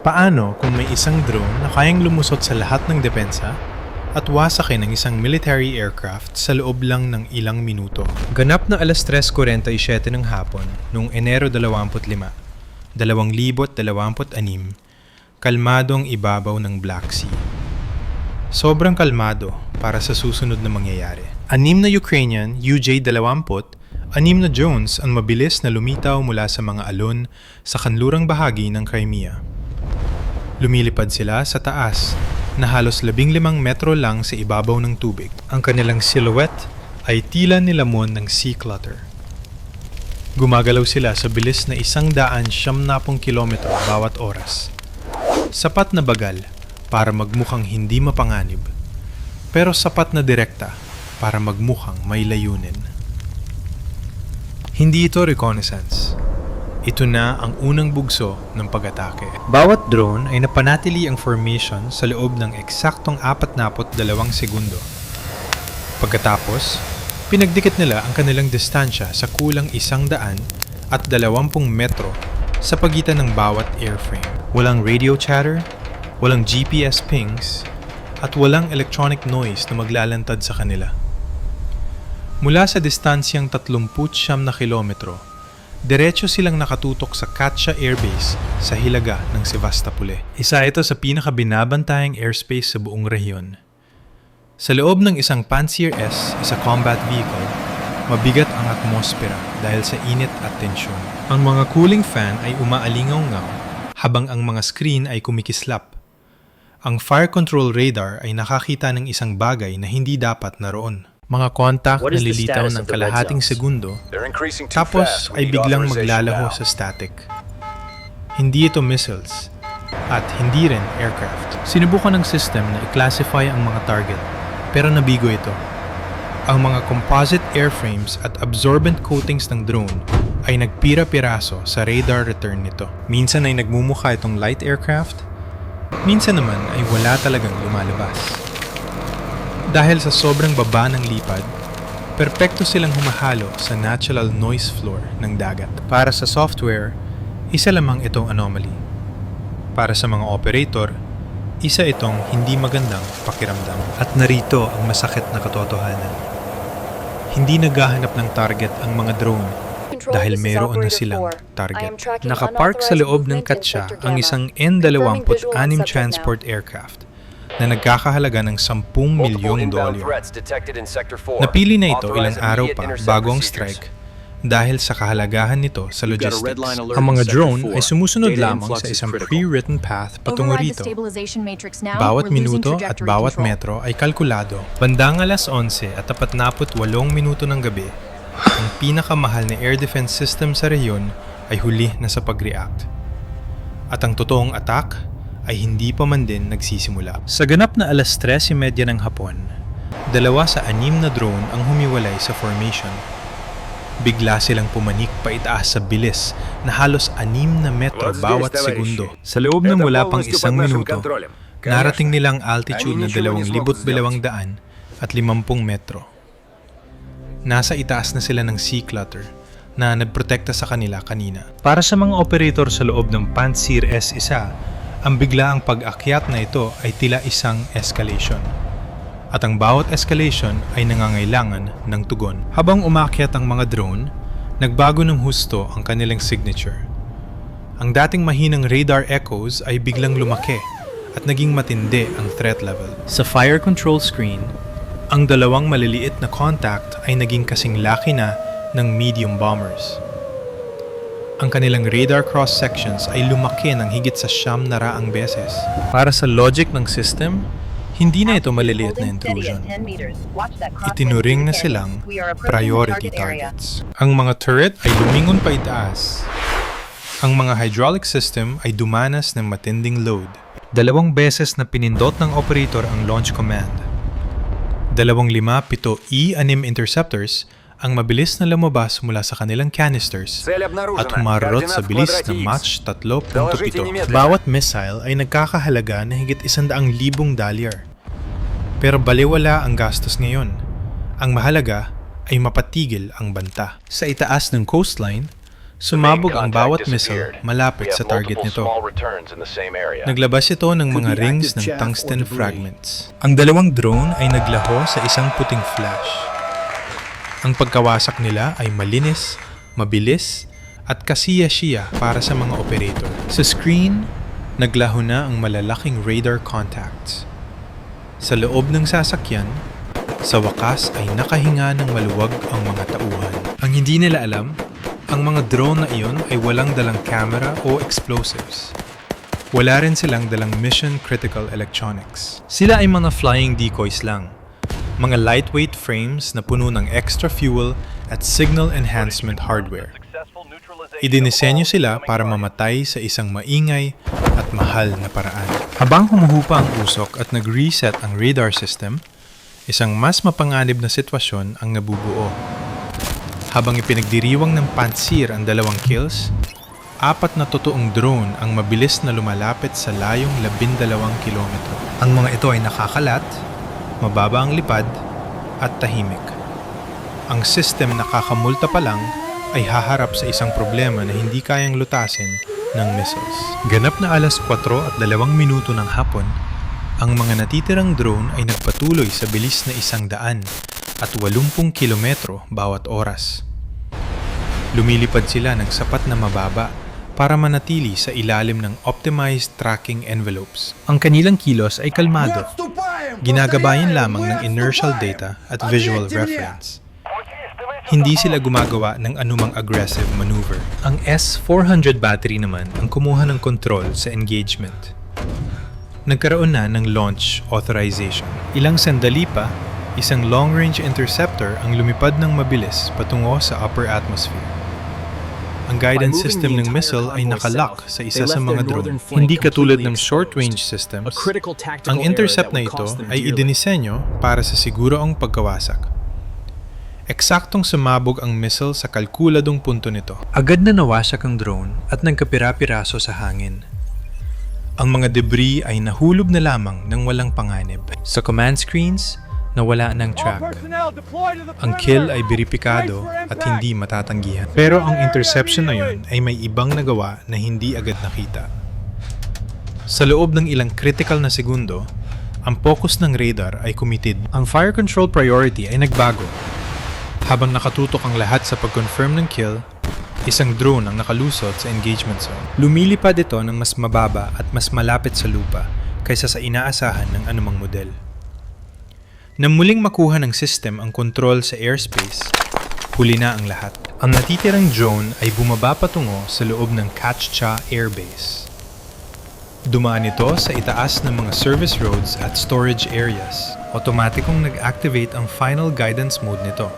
Paano kung may isang drone na kayang lumusot sa lahat ng depensa at wasakin ng isang military aircraft sa loob lang ng ilang minuto? Ganap na alas 3:47 ng hapon noong Enero 25, 2026, kalmadong ibabaw ng Black Sea. Sobrang kalmado para sa susunod na mangyayari. 6 na Ukrainian UJ-20, 6 na drones ang mabilis na lumitaw mula sa mga alon sa kanlurang bahagi ng Crimea. Lumilipad sila sa taas na halos 15 metro lang sa ibabaw ng tubig. Ang kanilang silhouette ay tila nilamon ng sea clutter. Gumagalaw sila sa bilis na 170 kilometro bawat oras. Sapat na bagal para magmukhang hindi mapanganib, pero sapat na direkta para magmukhang may layunin. Hindi ito reconnaissance. Ito na ang unang bugso ng pag-atake. Bawat drone ay napanatili ang formation sa loob ng eksaktong 42 segundo. Pagkatapos, pinagdikit nila ang kanilang distansya sa kulang 120 metro sa pagitan ng bawat airframe. Walang radio chatter, walang GPS pings, at walang electronic noise na maglalantad sa kanila. Mula sa distansyang 39 na kilometro, diretso silang nakatutok sa Katia Air Base sa hilaga ng Sevastopol. Isa ito sa pinakabinabantayang airspace sa buong rehiyon. Sa loob ng isang Pantsir S, isa combat vehicle, mabigat ang atmosfera dahil sa init at tensyon. Ang mga cooling fan ay umaalingaw-ngaw habang ang mga screen ay kumikislap. Ang fire control radar ay nakakita ng isang bagay na hindi dapat naroon. Mga contact na lilitaw ng kalahating segundo, tapos ay biglang maglalaho sa static. Hindi ito missiles, at hindi rin aircraft. Sinubukan ng system na i-classify ang mga target, pero nabigo ito. Ang mga composite airframes at absorbent coatings ng drone ay nagpira-piraso sa radar return nito. Minsan ay nagmumukha itong light aircraft, minsan naman ay wala talagang lumalabas. Dahil sa sobrang baba ng lipad, perpekto silang humahalo sa natural noise floor ng dagat. Para sa software, isa lamang itong anomaly. Para sa mga operator, isa itong hindi magandang pakiramdam. At narito ang masakit na katotohanan. Hindi naghahanap ng target ang mga drone dahil meron na silang target. Nakapark sa loob ng Katia ang isang N-26 transport aircraft na nagkakahalaga ng $10 milyong. Napili na ito ilang araw pa bago ang strike dahil sa kahalagahan nito sa logistics. Ang mga drone ay sumusunod lamang sa isang pre-written path patungo rito. Bawat minuto at bawat metro ay kalkulado. Bandang alas 11 at 48 minuto ng gabi, ang pinakamahal na air defense system sa rehiyon ay huli na sa pag-react. At ang totoong attack ay hindi pa man din nagsisimula. Sa ganap na alas 3:30 ng hapon, 2 sa 6 na drone ang humiwalay sa formation. Bigla silang pumanik paitaas sa bilis na halos 6 na metro bawat segundo. Sa loob ng wala pang 1 minuto, narating nilang altitude na 2,200 at 50 metro. Nasa itaas na sila ng sea clutter na nagprotekta sa kanila kanina. Para sa mga operator sa loob ng Pantsir S-1, ang biglaang pag-akyat na ito ay tila isang escalation. At ang bawat escalation ay nangangailangan ng tugon. Habang umakyat ang mga drone, nagbago ng husto ang kanilang signature. Ang dating mahinang radar echoes ay biglang lumaki at naging matindi ang threat level. Sa fire control screen, ang dalawang maliliit na contact ay naging kasing laki na ng medium bombers. Ang kanilang radar cross-sections ay lumaki ng higit sa 700 beses. Para sa logic ng system, hindi na ito maliliit na intrusion. Itinuring na silang priority targets. Ang mga turret ay lumingon pa itaas. Ang mga hydraulic system ay dumanas ng matinding load. 2 beses na pinindot ng operator ang launch command. 257E-6 interceptors ang mabilis na lumabas mula sa kanilang canisters at humarot sa bilis na Mach 3.7. Bawat missile ay nagkakahalaga na higit 100,000 dolyar. Pero baliwala ang gastos ngayon. Ang mahalaga ay mapatigil ang banta. Sa itaas ng coastline, Sumabog ang bawat missile malapit sa target nito. Naglabas ito ng mga rings ng tungsten fragments. Ang dalawang drone ay naglaho sa isang puting flash. Ang pagkawasak nila ay malinis, mabilis, at kasiya-siya para sa mga operator. Sa screen, naglaho na ang malalaking radar contacts. Sa loob ng sasakyan, sa wakas ay nakahinga ng maluwag ang mga tauhan. Ang hindi nila alam, ang mga drone na iyon ay walang dalang camera o explosives. Wala rin silang dalang mission-critical electronics. Sila ay mga flying decoys lang. Mga lightweight frames na puno ng extra fuel at signal enhancement hardware. Idinisenyo sila para mamatay sa isang maingay at mahal na paraan. Habang humuhupa ang usok at nag-reset ang radar system, isang mas mapanganib na sitwasyon ang nabubuo. Habang ipinagdiriwang ng pansir ang dalawang kills, 4 na totoong drone ang mabilis na lumalapit sa layong 12 kilometro. Ang mga ito ay nakakalat, mababa ang lipad, at tahimik. Ang system na kakamulta pa lang ay haharap sa isang problema na hindi kayang lutasin ng missiles. Ganap na alas 4:02 ng hapon, ang mga natitirang drone ay nagpatuloy sa bilis na 100 at 80 kilometro bawat oras. Lumilipad sila ng sapat na mababa para manatili sa ilalim ng optimized tracking envelopes. Ang kanilang kilos ay kalmado. Ginagabayan lamang ng inertial data at visual reference. Hindi sila gumagawa ng anumang aggressive maneuver. Ang S-400 battery naman ang kumuha ng control sa engagement. Nagkaroon na ng launch authorization. Ilang sandali pa, isang long-range interceptor ang lumipad ng mabilis patungo sa upper atmosphere. Ang guidance system ng missile ay nakalock sa isa sa mga drone. Hindi katulad ng short-range systems, ang intercept na ito ay idinisenyo para sa sigurong pagkawasak. Eksaktong sumabog ang missile sa kalkuladong punto nito. Agad na nawasak ang drone at nagkapira-piraso sa hangin. Ang mga debris ay nahulog na lamang ng walang panganib. Sa command screens, nawala ng track. Ang kill ay beripikado at hindi matatanggihan. Pero ang interception na yun ay may ibang nagawa na hindi agad nakita. Sa loob ng ilang critical na segundo, ang focus ng radar ay kumitid. Ang fire control priority ay nagbago. Habang nakatutok ang lahat sa pag-confirm ng kill, isang drone ang nakalusot sa engagement zone. Lumilipad ito ng mas mababa at mas malapit sa lupa kaysa sa inaasahan ng anumang model. Nang muling makuha ng system ang kontrol sa airspace, huli na ang lahat. Ang natitirang drone ay bumaba patungo sa loob ng Kachcha Air Base. Dumaan ito sa itaas ng mga service roads at storage areas. Otomatikong nag-activate ang final guidance mode nito.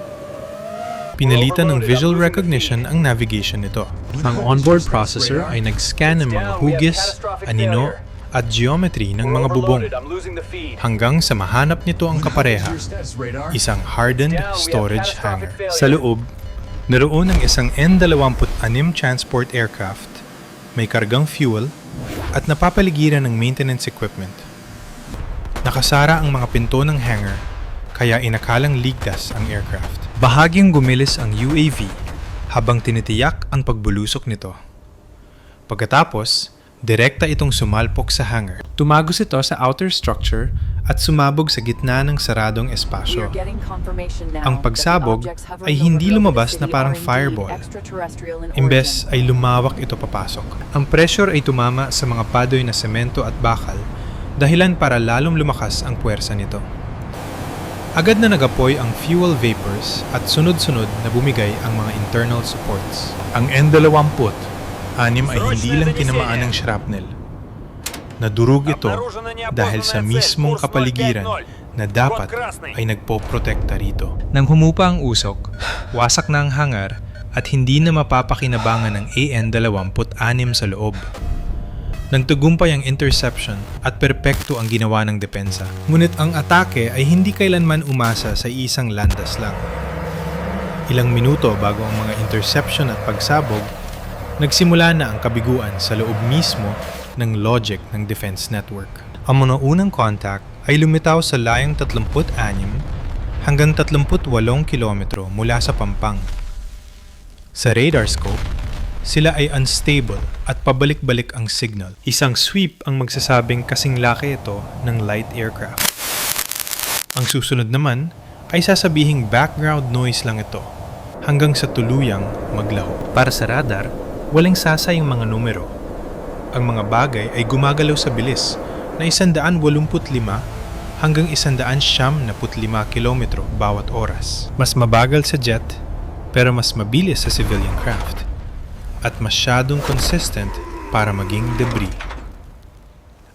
Pinalitan ng visual recognition ang navigation nito. Ang onboard processor ay nag-scan ng mga hugis, anino, at geometry ng mga bubong hanggang sa mahanap nito ang kapareha, isang hardened storage hangar. Sa loob, naroon ang isang N-26 transport aircraft, may kargang fuel, at napapaligiran ng maintenance equipment. Nakasara ang mga pinto ng hangar, kaya inakalang ligtas ang aircraft. Bahagyang gumilis ang UAV habang tinitiyak ang pagbulusok nito. Pagkatapos, direkta itong sumalpok sa hangar. Tumagos ito sa outer structure at sumabog sa gitna ng saradong espasyo. Ang pagsabog ay hindi lumabas na parang fireball. Imbes ay lumawak ito papasok. Ang pressure ay tumama sa mga padoy na semento at bakal, dahilan para lalong lumakas ang puwersa nito. Agad na nagapoy ang fuel vapors at sunod-sunod na bumigay ang mga internal supports. Ang N-26 ay hindi lang tinamaan ng shrapnel. Nadurog ito dahil sa mismong kapaligiran na dapat ay nagpoprotekta rito. Nang humupa ang usok, wasak na ang hangar at hindi na mapapakinabangan ng AN-26 sa loob. Nagtagumpay ang interception at perpekto ang ginawa ng depensa. Ngunit ang atake ay hindi kailanman umasa sa isang landas lang. Ilang minuto bago ang mga interception at pagsabog, nagsimula na ang kabiguan sa loob mismo ng logic ng defense network. Ang mga unang contact ay lumitaw sa layong 36 hanggang 38 kilometro mula sa Pampang. Sa radar scope, sila ay unstable at pabalik-balik ang signal. Isang sweep ang magsasabing kasing laki ito ng light aircraft. Ang susunod naman ay sasabihing background noise lang ito hanggang sa tuluyang maglaho. Para sa radar, walang sasayang mga numero. Ang mga bagay ay gumagalaw sa bilis na 185 hanggang 175 kilometro bawat oras. Mas mabagal sa jet, pero mas mabilis sa civilian craft. At masyadong consistent para maging debris.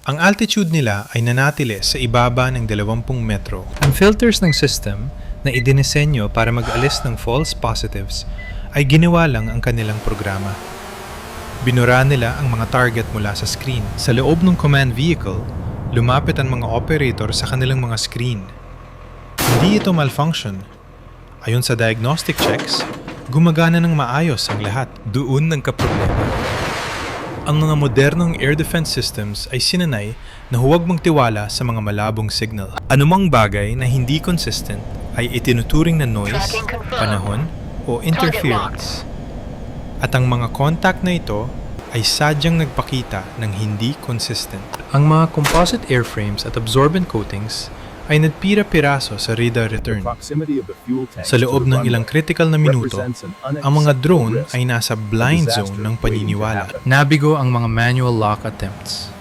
Ang altitude nila ay nanatili sa ibaba ng 20 metro. Ang filters ng system na idinisenyo para mag-alis ng false positives ay ginawa lang ang kanilang programa. Binura nila ang mga target mula sa screen. Sa loob ng command vehicle, lumapit ang mga operator sa kanilang mga screen. Hindi ito malfunction. Ayon sa diagnostic checks, gumagana ng maayos ang lahat. Doon ng kaproblema. Ang mga modernong air defense systems ay sinanay na huwag magtiwala sa mga malabong signal. Anumang bagay na hindi consistent ay itinuturing na noise, panahon, o interference. At ang mga contact na ito ay sadyang nagpakita ng hindi consistent. Ang mga composite airframes at absorbent coatings ay nagpira-piraso sa radar return. Sa loob ng ilang critical na minuto, ang mga drone ay nasa blind zone ng paniniwala. Nabigo ang mga manual lock attempts.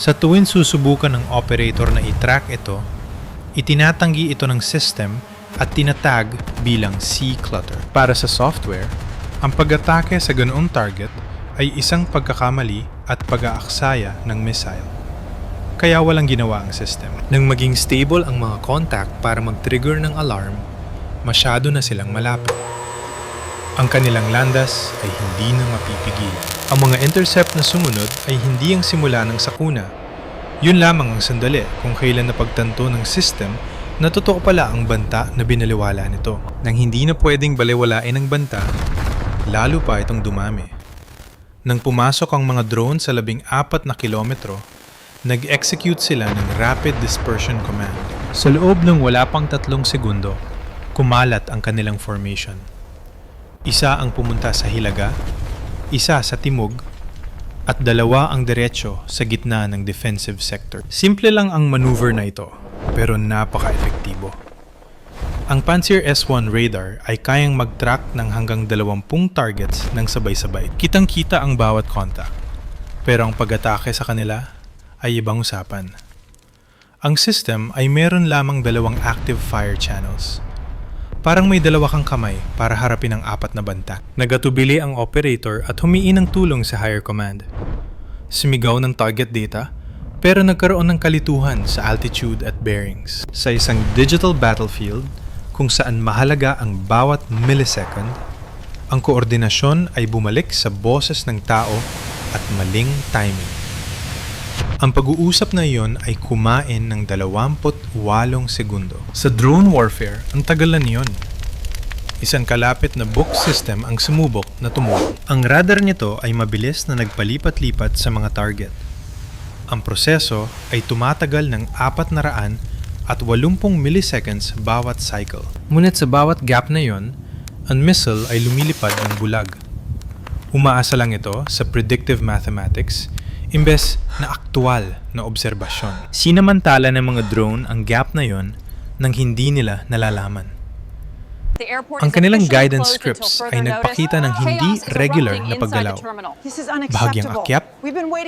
Sa tuwin susubukan ng operator na i-track ito, itinatanggi ito ng system at tinatag bilang C-clutter. Para sa software, ang pag-atake sa ganoong target ay isang pagkakamali at pag-aaksaya ng missile. Kaya walang ginawa ang system. Nang maging stable ang mga contact para mag-trigger ng alarm, masyado na silang malapit. Ang kanilang landas ay hindi na mapipigil. Ang mga intercept na sumunod ay hindi ang simula ng sakuna. Yun lamang ang sandali kung kailan napagtanto ng system na totoo pala ang banta na binaliwala nito. Nang hindi na pwedeng baliwalain ang banta, lalo pa itong dumami. Nang pumasok ang mga drone sa 14 na kilometro, nag-execute sila ng Rapid Dispersion Command. Sa loob ng wala pang 3 segundo, kumalat ang kanilang formation. Isa ang pumunta sa hilaga, isa sa timog, at 2 ang diretso sa gitna ng defensive sector. Simple lang ang maneuver na ito, pero napaka-epektibo. Ang Pantsir S-1 radar ay kayang mag-track ng hanggang 20 targets ng sabay-sabay. Kitang-kita ang bawat contact, pero ang pag-atake sa kanila ay ibang usapan. Ang system ay meron lamang 2 active fire channels. Parang may 2 kang kamay para harapin ang 4 na banta. Nagatubili ang operator at humiin ng tulong sa higher command. Sumigaw ng target data, pero nagkaroon ng kalituhan sa altitude at bearings. Sa isang digital battlefield, kung saan mahalaga ang bawat millisecond, ang koordinasyon ay bumalik sa boses ng tao at maling timing. Ang pag-uusap na iyon ay kumain ng 28 segundo. Sa drone warfare, ang tagalan niyon. Isang kalapit na book system ang sumubok na tumulong. Ang radar nito ay mabilis na nagpalipat-lipat sa mga target. Ang proseso ay tumatagal ng 400 at 80 milliseconds bawat cycle. Ngunit sa bawat gap na yon, ang missile ay lumilipad ng bulag. Umaasa lang ito sa predictive mathematics imbes na aktwal na obserbasyon. Sinamantala ng mga drone ang gap na yon nang hindi nila nalalaman. Ang kanilang guidance scripts ay nagpakita ng hindi regular na paggalaw. Bahagyang akyat,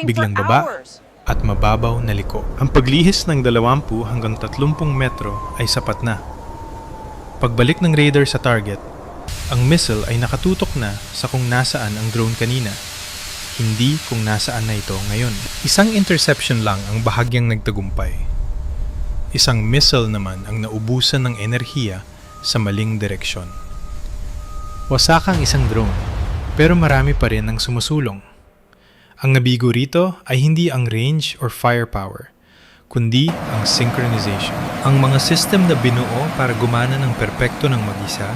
biglang baba, at mababaw na liko. Ang paglihis ng 20 hanggang 30 metro ay sapat na. Pagbalik ng radar sa target, ang missile ay nakatutok na sa kung nasaan ang drone kanina, hindi kung nasaan na ito ngayon. Isang interception lang ang bahagyang nagtagumpay. Isang missile naman ang naubusan ng enerhiya sa maling direksyon. Wasak ang isang drone, pero marami pa rin ang sumusulong. Ang nabigo rito ay hindi ang range or firepower, kundi ang synchronization. Ang mga system na binuo para gumana ng perpekto ng mag-isa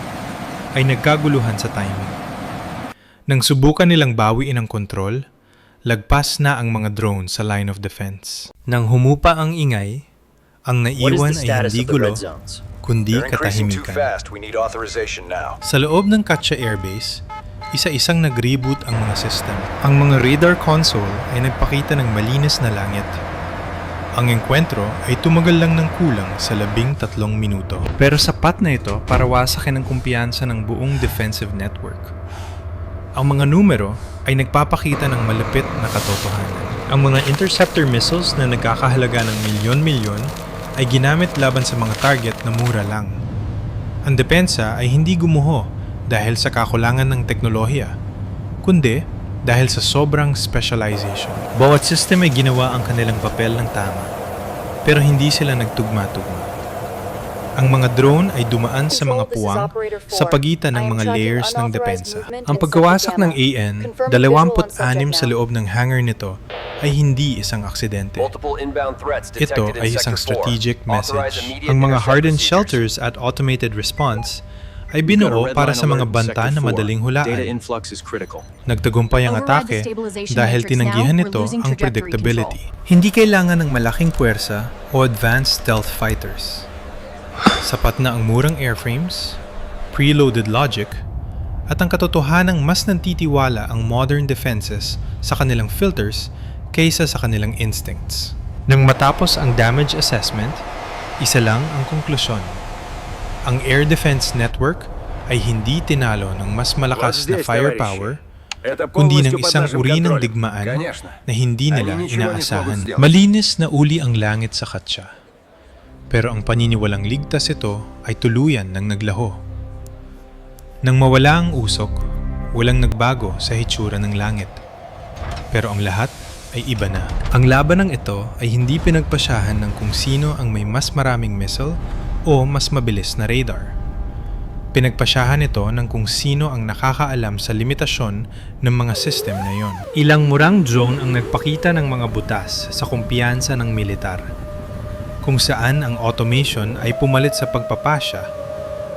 ay nagkaguluhan sa timing. Nang subukan nilang bawiin ang kontrol, lagpas na ang mga drone sa line of defense. Nang humupa ang ingay, ang naiwan ay hindi gulo, kundi katahimikan. Sa loob ng Katsa Air Base, isa-isang nag-reboot ang mga system. Ang mga radar console ay nagpakita ng malinis na langit. Ang engkwentro ay tumagal lang ng kulang sa 13 minuto. Pero sapat na ito para wasakin ang kumpiyansa ng buong defensive network. Ang mga numero ay nagpapakita ng malapit na katotohanan. Ang mga interceptor missiles na nagkakahalaga ng milyon-milyon ay ginamit laban sa mga target na mura lang. Ang depensa ay hindi gumuho dahil sa kakulangan ng teknolohiya, kundi dahil sa sobrang specialization. Bawat system ay ginawa ang kanilang papel ng tama, pero hindi sila nagtugma-tugma. Ang mga drone ay dumaan sa mga puwang sa pagitan ng mga layers ng depensa. Ang pagkawasak ng AN, 26 sa loob ng hangar nito ay hindi isang aksidente. Ito ay isang strategic message. Ang mga hardened shelters at automated response ay binuo para sa mga banta na madaling hulaan. Nagtagumpay ang atake dahil tinanggihan nito ang predictability. Hindi kailangan ng malaking puwersa o advanced stealth fighters. Sapat na ang murang airframes, preloaded logic, at ang katotohanang mas nantitiwala ang modern defenses sa kanilang filters kaysa sa kanilang instincts. Nang matapos ang damage assessment, isa lang ang konklusyon. Ang air defense network ay hindi tinalo ng mas malakas na firepower, kundi ng isang uri ng digmaan na hindi nila inaasahan. Malinis na uli ang langit sa Katsa. Pero ang paniniwalang ligtas ito ay tuluyan ng naglaho. Nang mawala ang usok, walang nagbago sa hitsura ng langit. Pero ang lahat ay iba na. Ang labanang ito ay hindi pinagpasyahan ng kung sino ang may mas maraming missile o mas mabilis na radar. Pinagpasyahan ito ng kung sino ang nakakaalam sa limitasyon ng mga system na yon. Ilang murang drone ang nagpakita ng mga butas sa kumpiyansa ng militar, kung saan ang automation ay pumalit sa pagpapasya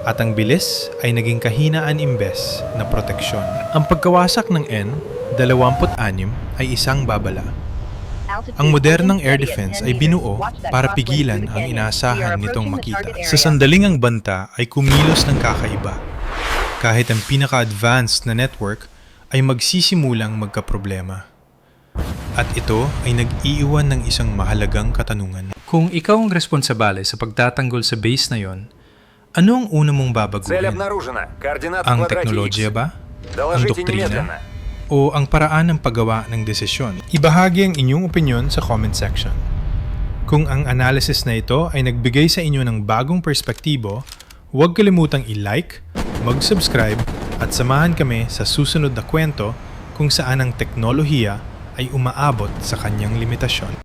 at ang bilis ay naging kahinaan imbes na proteksyon. Ang pagkawasak ng N-26 ay isang babala. Ang modernang air defense ay binuo para pigilan ang inaasahan nitong makita. Sa sandaling ang banta ay kumilos ng kakaiba, kahit ang pinaka-advanced na network ay magsisimulang magkaproblema. At ito ay nag-iiwan ng isang mahalagang katanungan. Kung ikaw ang responsabale sa pagtatanggol sa base na yon, ano ang una mong babaguhin? Ang teknolohiya ba? Ang doktrina? O ang paraan ng paggawa ng desisyon? Ibahagi ang inyong opinyon sa comment section. Kung ang analysis na ito ay nagbigay sa inyo ng bagong perspektibo, huwag kalimutang i-like, mag-subscribe at samahan kami sa susunod na kwento kung saan ang teknolohiya ay umaabot sa kanyang limitasyon.